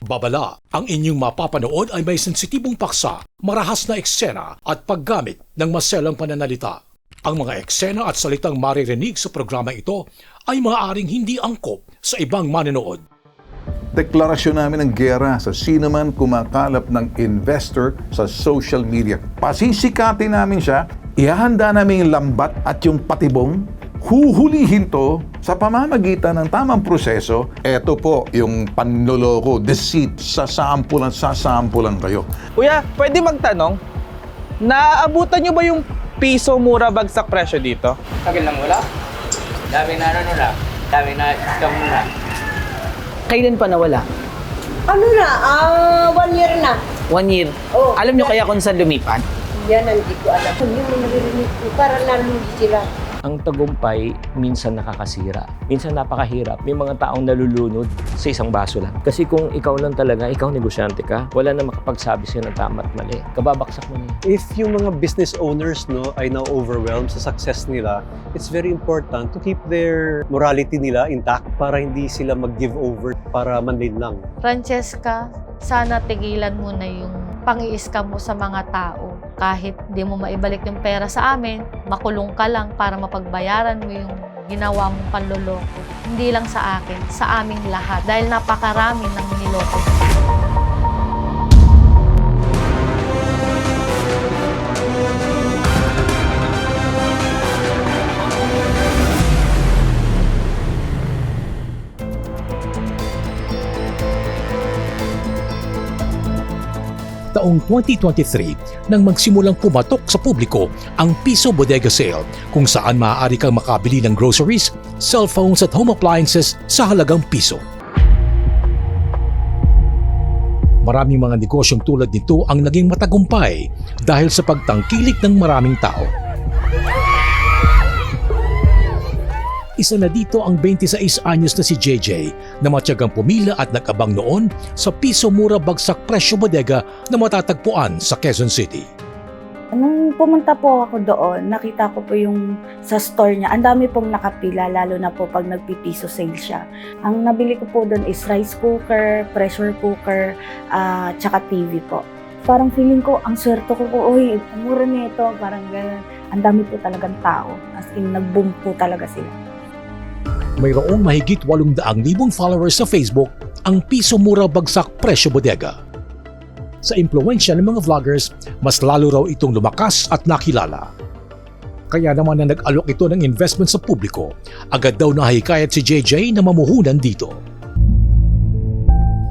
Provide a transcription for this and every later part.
Babala, ang inyong mapapanood ay may sensitibong paksa, marahas na eksena at paggamit ng maselang pananalita. Ang mga eksena at salitang maririnig sa programa ito ay maaaring hindi angkop sa ibang manonood. Deklarasyon namin ng giyera sa sino man kumakalap ng investor sa social media. Pasisikatin namin siya, ihahanda namin yung lambat at yung patibong, huhulihin to sa pamamagitan ng tamang proseso. Ito po yung panloloko, deceit, sasampulan kayo. Kuya, pwede magtanong? Naaabutan nyo ba yung piso mura bagsak presyo dito? Tagal lang wala. Dami na dami na scam na. Kailan pa nawala? Ano na, 1 year na. 1 year. Oo. Alam nyo kaya kung saan lumipat? Yan, hindi ko alam. Yung mga naririnig ko, para nalugi sila. Ang tagumpay minsan nakakasira. Minsan napakahirap. May mga taong nalulunod sa isang baso lang. Kasi kung ikaw lang talaga, ikaw negosyante ka, wala na makapagsabi sa'yo ng tama at mali. Kababaksak mo na yun. If yung mga business owners ay now overwhelmed sa success nila, it's very important to keep their morality nila intact para hindi sila mag-give over para manlin lang. Francesca, sana tigilan mo na yung pang-i-scam mo sa mga tao. Kahit di mo maibalik yung pera sa amin, makulong ka lang para mapagbayaran mo yung ginawa mong panloloko. Hindi lang sa akin, sa aming lahat. Dahil napakarami ng niloko. Taong 2023 nang magsimulang pumatok sa publiko ang Piso Bodega Sale kung saan maaari kang makabili ng groceries, cellphones at home appliances sa halagang piso. Maraming mga negosyong tulad nito ang naging matagumpay dahil sa pagtangkilik ng maraming tao. Isa na dito ang 26 anyos na si JJ na matyagang pumila at nag-abang noon sa piso mura bagsak presyo bodega na matatagpuan sa Quezon City. Nung pumunta po ako doon, nakita ko po yung sa store niya. Ang dami pong nakapila, lalo na po pag nagpipiso sale siya. Ang nabili ko po doon is rice cooker, pressure cooker, tsaka TV po. Parang feeling ko, ang swerte ko po, uy, mura nito, parang gano'n. Ang dami po talagang tao. As in, nag-boom po talaga sila. Mayroong mahigit 800,000 followers sa Facebook ang piso mura bagsak presyo bodega. Sa impluwensya ng mga vloggers, mas lalo raw itong lumakas at nakilala. Kaya naman na nag-alok ito ng investment sa publiko, agad daw nahikayat si JJ na mamuhunan dito.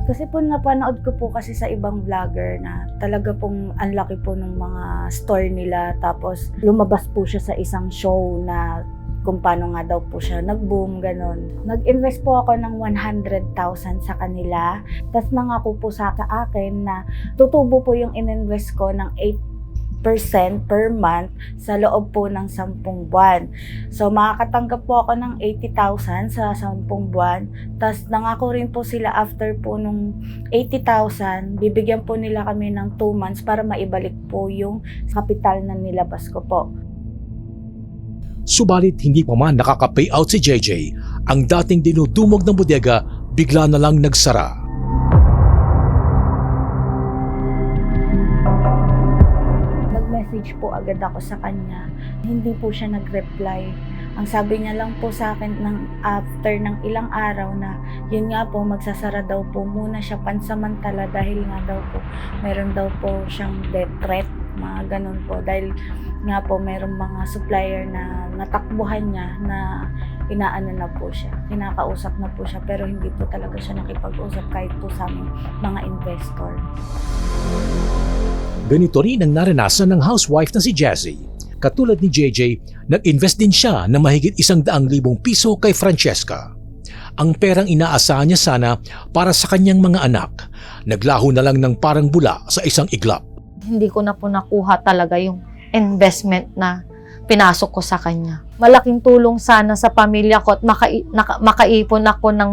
Kasi po napanood ko po kasi sa ibang vlogger na talaga pong ang laki po ng mga store nila. Tapos lumabas po siya sa isang show na kung paano nga daw po siya nag-boom, ganon. Nag-invest po ako ng 100,000 sa kanila. Tapos nangako po sa akin na tutubo po yung ininvest ko ng 8% per month sa loob po ng 10 buwan. So makakatanggap po ako ng 80,000 sa 10 buwan. Tapos nangako rin po sila after po nung 80,000, bibigyan po nila kami ng 2 months para maibalik po yung kapital na nilabas ko po. Subalit hindi pa man nakaka-payout si JJ, ang dating dinudumog ng bodega bigla na lang nagsara. Nag-message po agad ako sa kanya. Hindi po siya nag-reply. Ang sabi niya lang po sa akin after ng ilang araw na yun nga po, magsasara daw po muna siya pansamantala dahil nga daw po meron daw po siyang death threat, mga ganun po. Dahil nga po merong mga supplier na natakbuhan niya na inaano na po siya, kinakausap na po siya, pero hindi po talaga siya nakipag-usap kahit po sa aming mga investor. Ganito rin ang naranasan ng housewife na si Jessie. Katulad ni JJ, nag-invest din siya ng mahigit 100,000 piso kay Francesca. Ang perang inaasahan niya sana para sa kanyang mga anak, naglaho na lang ng parang bula sa isang iglap. Hindi ko na po nakuha talaga yung investment na pinasok ko sa kanya. Malaking tulong sana sa pamilya ko at makaipon ako ng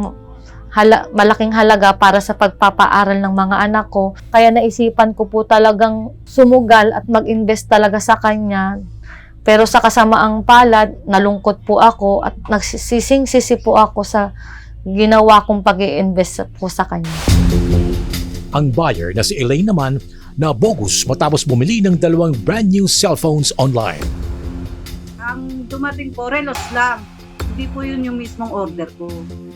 malaking halaga para sa pagpapaaral ng mga anak ko. Kaya naisipan ko po talagang sumugal at mag-invest talaga sa kanya. Pero sa kasamaang palad, nalungkot po ako at nagsisising-sisi po ako sa ginawa kong pag-i-invest po sa kanya. Ang buyer na si Elaine naman na bogus matapos bumili ng 2 brand new cellphones online. Ang dumating po, relos lang. Hindi po yun yung mismong order ko.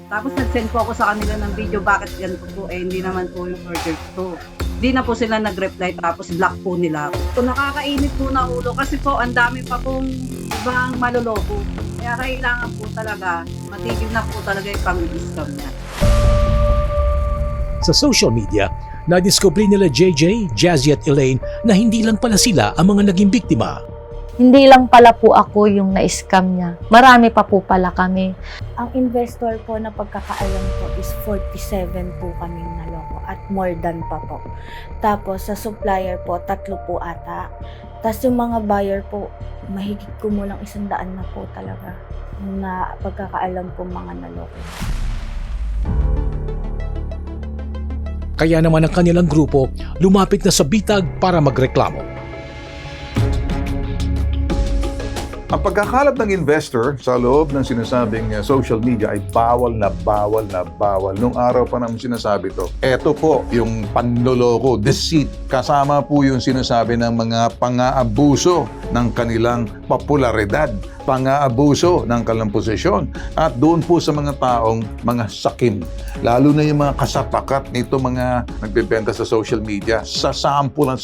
Tapos nag-send po ako sa kanila ng video, bakit ganito po? Hindi naman po yung order ko. Hindi na po sila nag-reply, tapos block po nila ako. So, nakakainit po na ulo kasi po ang dami pa pong ibang maloloko. Kaya kailangan po talaga, matigil na po talaga yung pang-discount niya. Sa social media, na-discover nila JJ, Jazzy at Elaine na hindi lang pala sila ang mga naging biktima. Hindi lang pala po ako yung na-scam niya. Marami pa po pala kami. Ang investor po na pagkakaalam ko is 47 po kaming naloko at more than pa po. Tapos sa supplier po, 3 po ata. Tapos yung mga buyer po, mahigit kumulang 100 na po talaga na pagkakaalam ko mga naloko. Kaya naman ang kanilang grupo lumapit na sa bitag para magreklamo. Ang pagkakalap ng investor sa loob ng sinasabing social media ay bawal na bawal na bawal. Nung araw pa namin sinasabi to. Ito po yung panloloko, deceit. Kasama po yung sinasabi ng mga pang-aabuso ng kanilang popularidad, pang-aabuso ng kanilang posisyon, at doon po sa mga taong mga sakim. Lalo na yung mga kasapakat nito mga nagbebenta sa social media. Sasampulan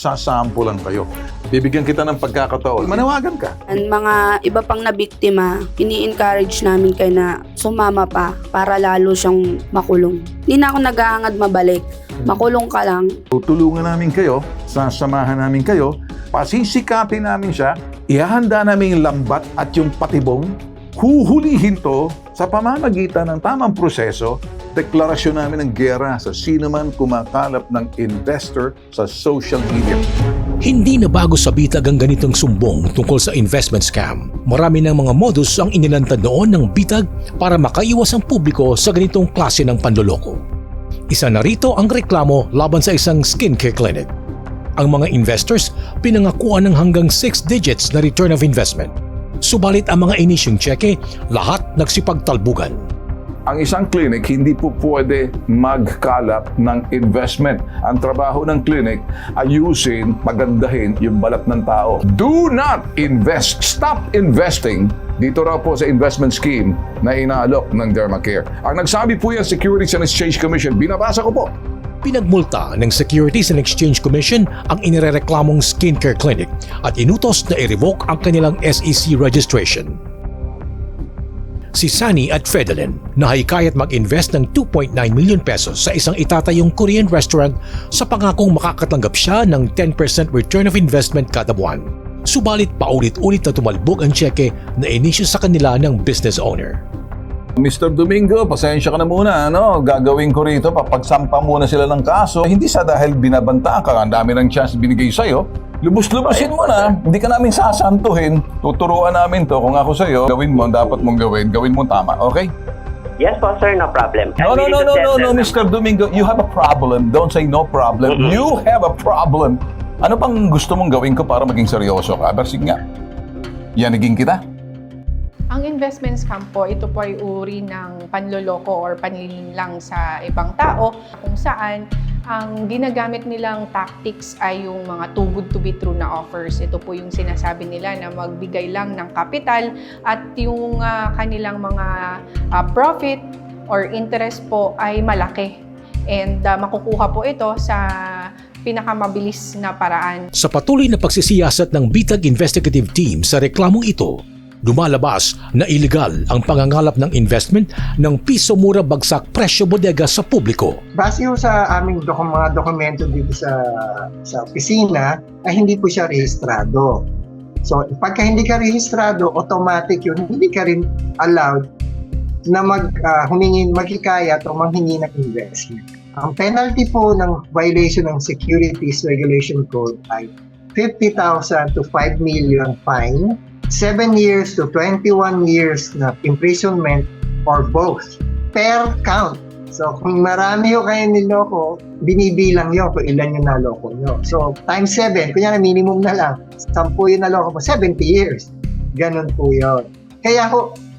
kayo. Bibigyan kita ng pagkakataon. Manawagan ka. Ang mga iba pang nabiktima, ini-encourage namin kayo na sumama pa para lalo siyang makulong. Hindi na ako nag-aangad mabalik. Makulong ka lang. Tutulungan namin kayo, sasamahan namin kayo, pasisikatin namin siya, ihahanda namin yung lambat at yung patibong, huhulihin to sa pamamagitan ng tamang proseso. Deklarasyon namin ng giyera sa sino man kumakalap ng investor sa social media. Hindi na bago sa bitag ang ganitong sumbong tungkol sa investment scam. Marami ng mga modus ang inilantad noon ng bitag para makaiwas ang publiko sa ganitong klase ng panloloko. Isa na rito ang reklamo laban sa isang skincare clinic. Ang mga investors pinangakuan ng hanggang 6 digits na return of investment. Subalit ang mga inisyong cheque, lahat nagsipagtalbugan. Ang isang clinic hindi po pwede magkalap ng investment. Ang trabaho ng clinic, ayusin, pagandahin yung balat ng tao. Do not invest. Stop investing dito raw po sa investment scheme na inaalok ng Dermacare. Ang nagsabi po yan, Securities and Exchange Commission, binabasa ko po. Pinagmulta ng Securities and Exchange Commission ang inirereklamong skincare clinic at inutos na i-revoke ang kanilang SEC registration. Si Sunny at Fredelin nahikayat mag-invest ng 2.9 million pesos sa isang itatayong Korean restaurant sa pangakong makakatanggap siya ng 10% return of investment kada buwan. Subalit paulit-ulit na tumalbog ang cheque na inisyu sa kanila ng business owner. Mr. Domingo, pasensya ka na muna. Gagawin ko rito, papagsampa muna sila ng kaso. Hindi sa dahil binabanta ka, ang dami ng chance binigay sa'yo. Lubos-lubosin mo na, hindi ka namin sasantuhin. Tuturuan namin to. Kung ako sa'yo, gawin mo ang dapat mong gawin mo tama, okay? Yes po, sir, no problem. No, Mr. Domingo, you have a problem. Don't say no problem. You have a problem. Ano pang gusto mong gawin ko para maging seryoso ka? Sige nga, yanigin kita. Ang investment scam po, ito po ay uri ng panloloko or panlilinlang sa ibang tao kung saan ang ginagamit nilang tactics ay yung mga too good to be true na offers. Ito po yung sinasabi nila na magbigay lang ng kapital at yung kanilang mga profit or interest po ay malaki. And makukuha po ito sa pinakamabilis na paraan. Sa patuloy na pagsisiyasat ng Bitag Investigative Team sa reklamong ito, lumalabas na iligal ang pangangalap ng investment ng piso mura bagsak presyo bodega sa publiko. Base sa aming mga dokumento dito sa opisina, ay hindi po siya rehistrado. So, pagka hindi ka rehistrado, automatic yun, hindi ka rin allowed na maghikayat o manghingi ng investment. Ang penalty po ng violation ng Securities Regulation Code ay 50,000 to 5 million fine, 7 years to 21 years na imprisonment or both per count. So, kung marami yung kayo niloko, binibilang yun kung ilan yung naloko nyo. So, times 7, kunyari minimum na lang, 10 yung naloko mo, 70 years. Ganon po yun. Kaya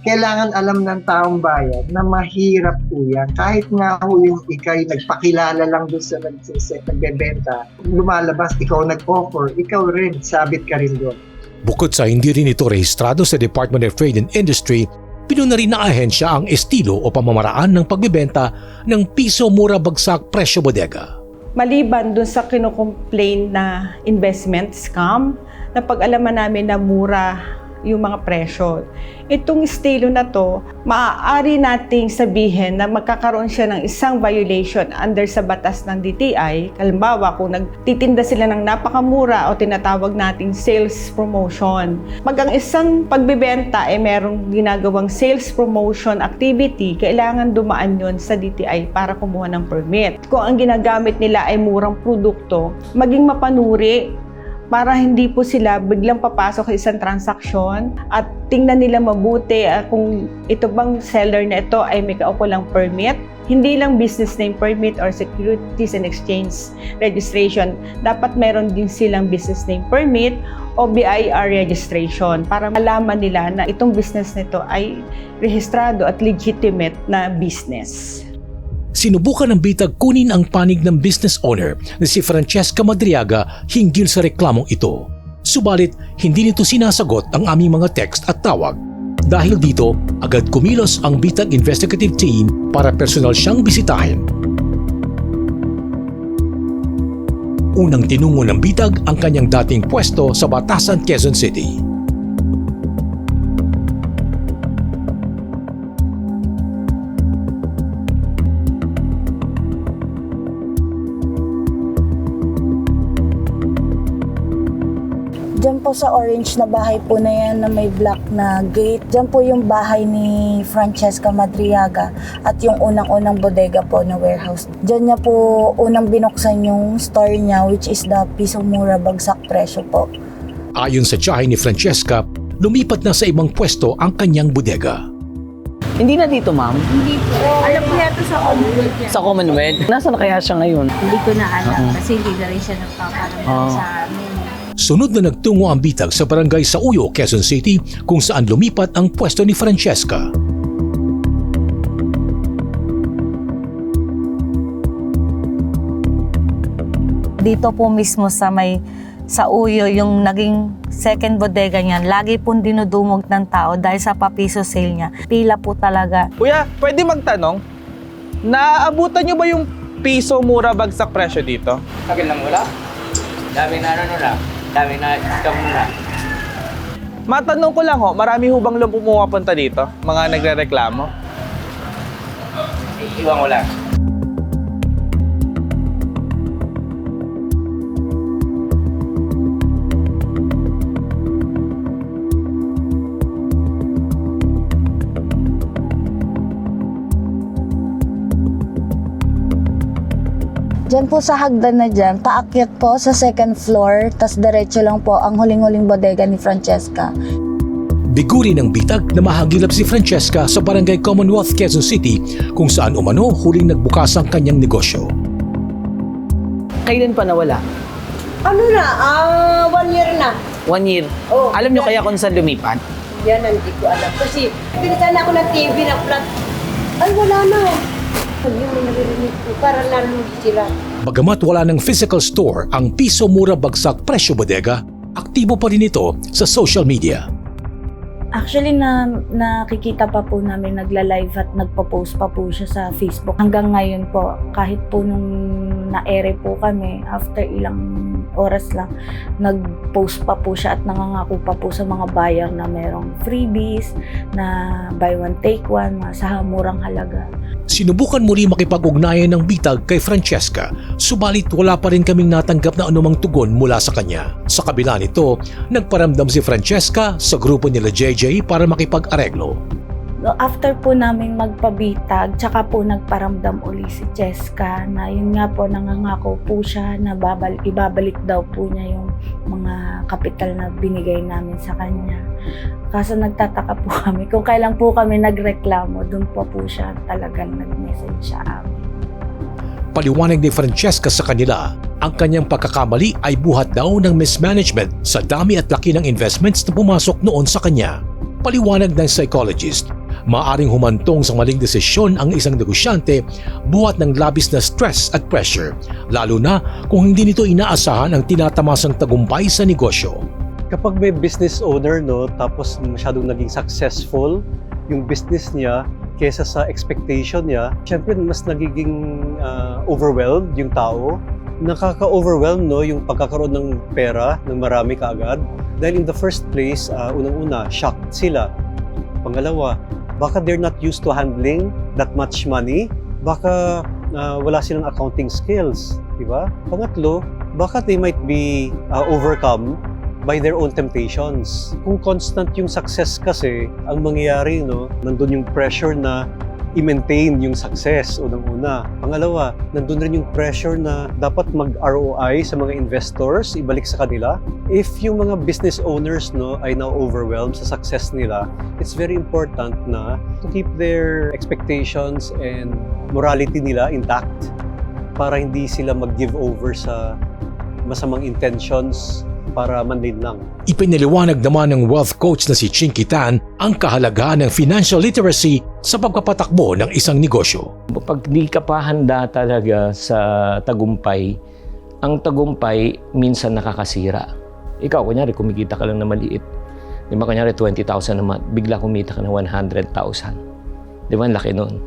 kailangan alam ng taong bayan na mahirap po yan. Kahit nga ho yung ikay nagpakilala lang doon sa nagbebenta, lumalabas, ikaw nag-offer, ikaw rin, sabit ka rin doon. Bukod sa hindi rin ito rehistrado sa Department of Trade and Industry, pinuna rin ng ahensya ang estilo o pamamaraan ng pagbebenta ng piso mura bagsak presyo bodega. Maliban dun sa kinukomplain na investment scam, napag-alaman namin na mura yung mga presyo. Itong estilo na to, maaari nating sabihin na magkakaroon siya ng isang violation under sa batas ng DTI. Halimbawa, kung nagtitinda sila ng napakamura o tinatawag nating sales promotion. Pag ang isang pagbibenta ay merong ginagawang sales promotion activity, kailangan dumaan yon sa DTI para kumuha ng permit. Kung ang ginagamit nila ay murang produkto, maging mapanuri para hindi po sila biglang papasok sa isang transaksyon at tingnan nila mabuti kung ito bang seller na ito ay may kaukulang permit. Hindi lang business name permit or Securities and Exchange registration. Dapat meron din silang business name permit o BIR registration para malaman nila na itong business nito ay rehistrado at legitimate na business. Sinubukan ng bitag kunin ang panig ng business owner na si Francesca Madriaga hinggil sa reklamong ito. Subalit, hindi nito sinasagot ang aming mga text at tawag. Dahil dito, agad kumilos ang bitag investigative team para personal siyang bisitahin. Unang tinungo ng bitag ang kanyang dating pwesto sa Batasan, Quezon City. Diyan po sa orange na bahay po na yan na may black na gate. Diyan po yung bahay ni Francesca Madriaga at yung unang-unang bodega po na warehouse. Diyan niya po unang binuksan yung store niya, which is the piso mura bagsak presyo po. Ayon sa tiyahin ni Francesca, lumipat na sa ibang pwesto ang kanyang bodega. Hindi na dito, ma'am? Hindi po. Alam ko yata sa Commonwealth yan. Sa Commonwealth? Nasaan na kaya siya ngayon? Hindi ko na alam kasi hindi na rin siya nagpaparamdam sa amin. Sunod na nagtungo ang bitag sa barangay Sauyo, Quezon City kung saan lumipat ang pwesto ni Francesca. Dito po mismo sa Sauyo, yung naging second bodega niyan, lagi pong dinudumog ng tao dahil sa papiso sale niya. Pila po talaga. Kuya, pwede magtanong, naaabutan nyo ba yung piso mura bagsak presyo dito? Akin lang wala. Dami na dami na scam na. Matanong ko lang ho, marami ho bang pumupunta dito? Mga nagre-reklamo? Iwan ko lang. Diyan po sa hagdan na dyan, paakyat po sa second floor, tas diretso lang po ang huling-huling bodega ni Francesca. Biguri ng bitag na mahagilap si Francesca sa barangay Commonwealth, Quezon City kung saan umano huling nagbukas ang kanyang negosyo. Kailan pa nawala? Ano na? 1 year na. 1 year? Oh, Alam niyo kaya kung saan lumipat? Yan ang hindi ko alam. Kasi pinitan ako ng TV na flat. Ay, wala na. Yung may naririnig ko, para lalo sila. Bagamat wala ng physical store ang piso mura bagsak presyo bodega, aktibo pa rin ito sa social media. Actually, nakikita pa po namin nagla-live at nagpo-post pa po siya sa Facebook. Hanggang ngayon po, kahit po nung na-ere po kami, after ilang oras lang, nag-post pa po siya at nangangako pa po sa mga buyer na merong freebies, na buy one take one, sa murang halaga. Sinubukan muli makipag-ugnayan ng bitag kay Francesca, subalit wala pa rin kaming natanggap na anumang tugon mula sa kanya. Sa kabila nito, nagparamdam si Francesca sa grupo nila JJ para makipag-areglo. After po namin magpabitag, tsaka po nagparamdam uli si Cheska na yun nga po, nangangako po siya na ibabalik daw po niya yung mga kapital na binigay namin sa kanya. Kaso nagtataka po kami kung kailan po kami nagreklamo, doon po siya talagang nag-message sa amin. Paliwanag ni Francesca sa kanila, ang kanyang pagkakamali ay buhat daw ng mismanagement sa dami at laki ng investments na pumasok noon sa kanya. Paliwanag ng psychologist, maaaring humantong sa maling desisyon ang isang negosyante buhat ng labis na stress at pressure, lalo na kung hindi nito inaasahan ang tinatamasang tagumpay sa negosyo. Kapag may business owner, no, tapos masyadong naging successful yung business niya kesa sa expectation niya, syempre mas nagiging overwhelmed yung tao. Nakaka-overwhelm, no, yung pagkakaroon ng pera ng marami kaagad. Dahil in the first place, unang-una, shocked sila. Pangalawa, baka they're not used to handling that much money. Baka wala silang accounting skills, di ba? Pangatlo, baka they might be overcome by their own temptations. Kung constant yung success kasi, ang mangyayari, no, nandun yung pressure na i-maintain yung success, unang-una. Pangalawa, nandun rin yung pressure na dapat mag-ROI sa mga investors, ibalik sa kanila. If yung mga business owners, no, ay now overwhelmed sa success nila, it's very important na to keep their expectations and morality nila intact para hindi sila mag-give over sa masamang intentions para manlin lang. Ipinaliwanag naman ng wealth coach na si Chinky Tan ang kahalagahan ng financial literacy sa pagpapatakbo ng isang negosyo. Pag di ka pa handa talaga sa tagumpay, ang tagumpay minsan nakakasira. Ikaw, kunyari, kumikita ka lang na maliit. Di ba, kunyari, 20,000 a month, bigla kumita ka na 100,000. Di ba, ang laki nun.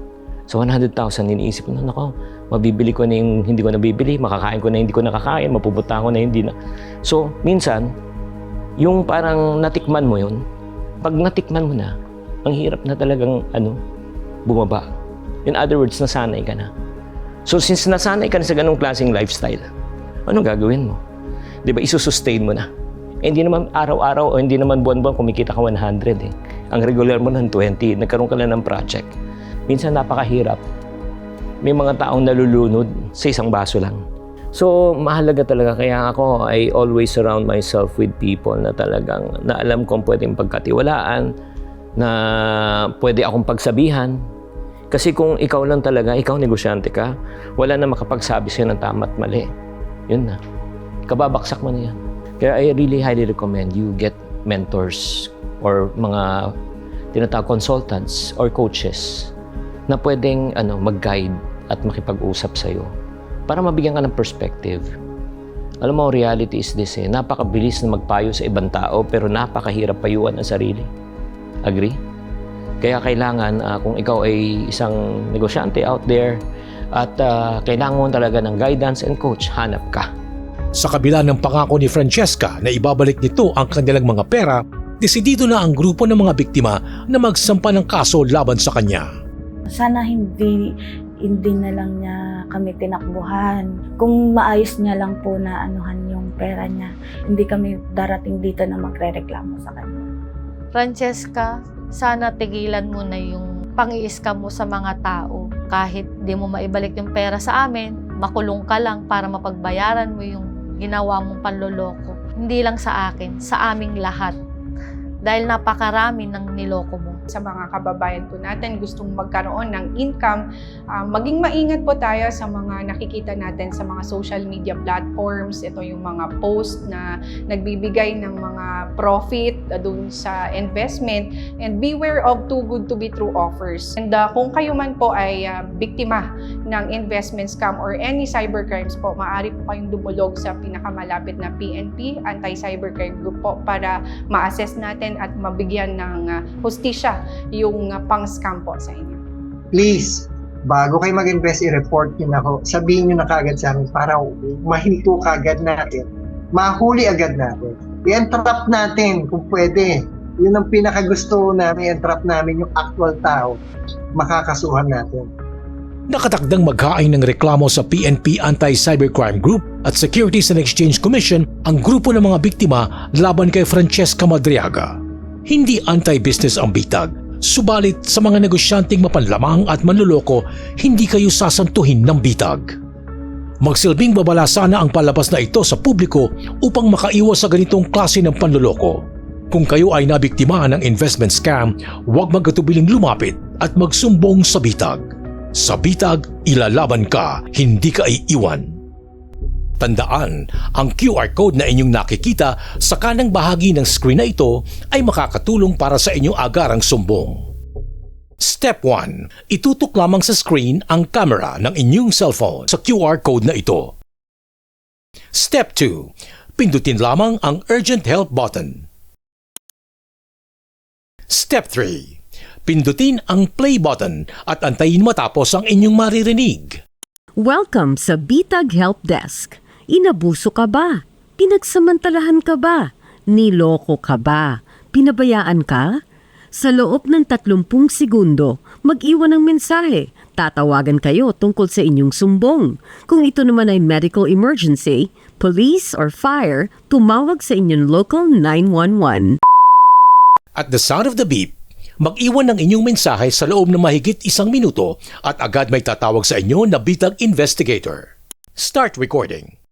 So, 100,000, iniisip ko na, nako, mabibili ko na yung hindi ko nabibili, makakain ko na hindi ko nakakain, mapupunta ko na hindi na. So, minsan, yung parang natikman mo yun, pag natikman mo na, ang hirap na talagang, bumaba. In other words, nasanay ka na. So, since nasanay ka na sa ganung klaseng lifestyle, anong gagawin mo? Di ba, isusustain mo na. Hindi naman araw-araw o hindi naman buwan-buwan kumikita ka 100 eh. Ang regular mo ng 20, nagkaroon ka lang ng project. Minsan napakahirap. May mga taong nalulunod sa isang baso lang. So, mahalaga talaga. Kaya ako, I always surround myself with people na talagang na alam kong pwedeng pagkatiwalaan, na pwede akong pagsabihan. Kasi kung ikaw lang talaga, ikaw negosyante ka, wala na makapagsabi sa'yo ng tama at mali. Yun na. Kababaksak mo na yan. Kaya I really highly recommend you get mentors or mga tinatawag consultants or coaches na pwedeng mag-guide at makipag-usap sa'yo para mabigyan ka ng perspective. Alam mo, reality is this napakabilis na magpayo sa ibang tao pero napakahirap payuan ang sarili. Agree? Kaya kailangan, kung ikaw ay isang negosyante out there at kailangan mo talaga ng guidance and coach, hanap ka. Sa kabila ng pangako ni Francesca na ibabalik nito ang kanilang mga pera, desidido na ang grupo ng mga biktima na magsampa ng kaso laban sa kanya. Sana hindi na lang niya kami tinakbuhan. Kung maayos niya lang po na anuhan yung pera niya, hindi kami darating dito na magre-reklamo sa kanya. Francesca, sana tigilan mo na yung pang-iiska mo sa mga tao. Kahit di mo maibalik yung pera sa amin, makulong ka lang para mapagbayaran mo yung ginawa mong panloloko. Hindi lang sa akin, sa aming lahat. Dahil napakarami ng niloko mo. Sa mga kababayan po natin gustong magkaroon ng income, maging maingat po tayo sa mga nakikita natin sa mga social media platforms. Ito yung mga post na nagbibigay ng mga profit dun sa investment, and beware of too good to be true offers. And kung kayo man po ay biktima ng investment scam or any cybercrimes po, maaari po kayong dumulog sa pinakamalapit na PNP, Anti-Cybercrime Group po, para ma-assess natin at mabigyan ng hustisya yung pang-scam po sa inyo. Please, bago kayo mag-invest, i-report nyo na ako. Sabihin nyo na kagad sa amin para mahinto kagad natin. Mahuli agad natin. I-entrap natin kung pwede. Yun ang pinakagusto namin, i-entrap namin yung actual tao. Makakasuhan natin. Nakatakdang maghain ng reklamo sa PNP Anti-Cybercrime Group at Securities and Exchange Commission ang grupo ng mga biktima laban kay Francesca Madriaga. Hindi anti-business ang bitag, subalit sa mga negosyanteng mapanlamang at manluloko, hindi kayo sasantuhin ng bitag. Magsilbing babala sana ang palabas na ito sa publiko upang makaiwas sa ganitong klase ng panluloko. Kung kayo ay nabiktima ng investment scam, huwag magkatubiling lumapit at magsumbong sa bitag. Sa bitag, ilalaban ka, hindi ka iiwan. Tandaan, ang QR code na inyong nakikita sa kanang bahagi ng screen na ito ay makakatulong para sa inyong agarang sumbong. Step 1. Itutok lamang sa screen ang camera ng inyong cellphone sa QR code na ito. Step 2. Pindutin lamang ang Urgent Help button. Step 3. Pindutin ang play button at antayin matapos ang inyong maririnig. Welcome sa Bitag Help Desk. Inabuso ka ba? Pinagsamantalahan ka ba? Niloko ka ba? Pinabayaan ka? Sa loob ng 30 segundo, mag-iwan ng mensahe. Tatawagan kayo tungkol sa inyong sumbong. Kung ito naman ay medical emergency, police or fire, tumawag sa inyong local 911. At the sound of the beep, mag-iwan ng inyong mensahe sa loob ng mahigit 1 minuto at agad may tatawag sa inyo na Bitag Investigator. Start recording.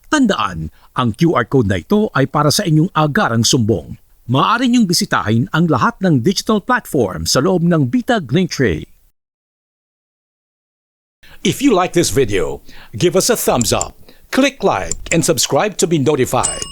Tandaan, ang QR code na ito ay para sa inyong agarang sumbong. Maaari niyong bisitahin ang lahat ng digital platform sa loob ng Bitag Linktree. If you like this video, give us a thumbs up, click like, and subscribe to be notified.